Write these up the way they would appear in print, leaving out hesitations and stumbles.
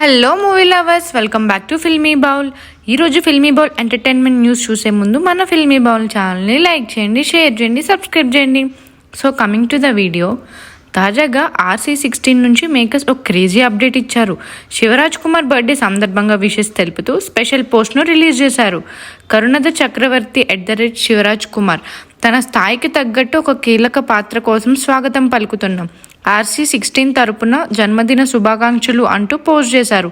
Hello movie lovers, welcome back to filmy bowl. ఈరోజు filmy bowl entertainment news చూసే ముందు మన ఫిల్మీ బౌల్ ఛానల్ని లైక్ చేయండి, షేర్ చేయండి, సబ్స్క్రైబ్ చేయండి. So coming to the video, తాజాగా RC16 నుంచి మేకర్స్ ఒక క్రేజీ అప్డేట్ ఇచ్చారు. శివరాజ్ కుమార్ బర్త్డే సందర్భంగా విషెస్ తెలుపుతూ స్పెషల్ పోస్ట్ను రిలీజ్ చేశారు. కరుణద చక్రవర్తి @శివరాజ్ కుమార్ తన స్థాయికి తగ్గట్టు ఒక కీలక పాత్ర కోసం స్వాగతం పలుకుతున్నాం. RC16 తరపున జన్మదిన శుభాకాంక్షలు అంటూ పోస్ట్ చేశారు.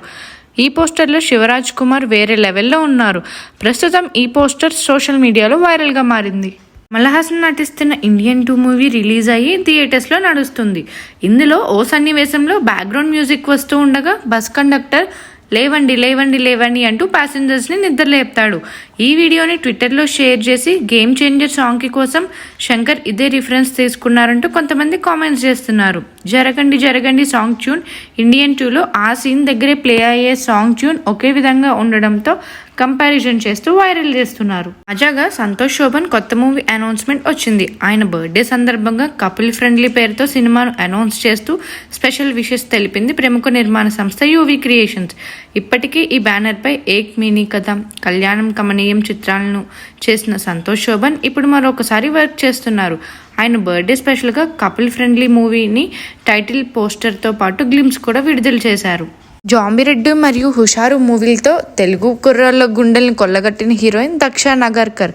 ఈ పోస్టర్లో శివరాజ్ కుమార్ వేరే లెవెల్లో ఉన్నారు. ప్రస్తుతం ఈ పోస్టర్ సోషల్ మీడియాలో వైరల్గా మారింది. కమల్ హాసన్ నటిస్తున్న ఇండియన్ 2 మూవీ రిలీజ్ అయ్యి థియేటర్స్లో నడుస్తుంది. ఇందులో ఓ సన్నివేశంలో బ్యాక్గ్రౌండ్ మ్యూజిక్ వస్తూ ఉండగా బస్ కండక్టర్ లేవండి లేవండి లేవండి అంటూ ప్యాసింజర్స్ని నిద్రలేపుతాడు. ఈ వీడియోని ట్విట్టర్లో షేర్ చేసి గేమ్ చేంజర్ సాంగ్కి కోసం శంకర్ ఇదే రిఫరెన్స్ తీసుకున్నారంటూ కొంతమంది కామెంట్స్ చేస్తున్నారు. జరగండి జరగండి సాంగ్ ట్యూన్ ఇండియన్ 2లో ఆ సీన్ దగ్గరే ప్లే అయ్యే సాంగ్ ట్యూన్ ఒకే విధంగా ఉండడంతో కంపారిజన్ చేస్తూ వైరల్ చేస్తున్నారు. తాజాగా సంతోష్ శోభన్ కొత్త మూవీ అనౌన్స్మెంట్ వచ్చింది. ఆయన బర్త్డే సందర్భంగా కపుల్ ఫ్రెండ్లీ పేరుతో సినిమాను అనౌన్స్ చేస్తూ స్పెషల్ విషెస్ తెలిపింది ప్రముఖ నిర్మాణ సంస్థ యువి క్రియేషన్స్. ఇప్పటికీ ఈ బ్యానర్ పై ఏక్ మినీ కథ, కళ్యాణం కమనీయం చిత్రాలను చేసిన సంతోష్ శోభన్ ఇప్పుడు మరొకసారి వర్క్ చేస్తున్నారు. ఆయన బర్త్డే స్పెషల్గా కపుల్ ఫ్రెండ్లీ మూవీని టైటిల్ పోస్టర్తో పాటు గ్లిమ్స్ కూడా విడుదల చేశారు. జాంబిరెడ్డి మరియు హుషారు మూవీలతో తెలుగు కుర్రాళ్ళ గుండెల్ని కొల్లగట్టిన హీరోయిన్ దక్ష నగర్కర్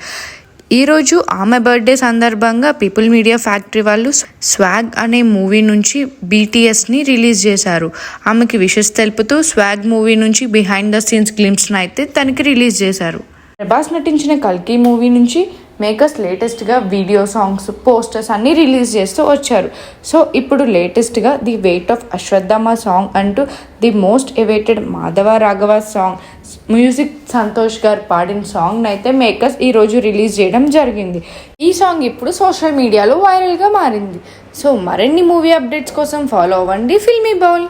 ఈరోజు ఆమె బర్త్డే సందర్భంగా పీపుల్ మీడియా ఫ్యాక్టరీ వాళ్ళు స్వాగ్ అనే మూవీ నుంచి BTSని రిలీజ్ చేశారు. ఆమెకి విషెస్ తెలుపుతూ స్వాగ్ మూవీ నుంచి బిహైండ్ ద సీన్స్ గ్లిమ్స్ని అయితే తనకి రిలీజ్ చేశారు. ప్రభాస్ నటించిన కల్కి మూవీ నుంచి మేకర్స్ లేటెస్ట్గా వీడియో, సాంగ్స్, పోస్టర్స్ అన్నీ రిలీజ్ చేస్తూ వచ్చారు. సో ఇప్పుడు లేటెస్ట్గా the wait of Ashwatthama song అంటూ the most awaited Madhava Raghava song music Santosh garu పాడిన సాంగ్ని అయితే మేకర్స్ ఈరోజు రిలీజ్ చేయడం జరిగింది. ఈ సాంగ్ ఇప్పుడు సోషల్ మీడియాలో వైరల్గా మారింది. సో మరిన్ని మూవీ అప్డేట్స్ కోసం ఫాలో అవ్వండి ఫిల్మీ బౌల్.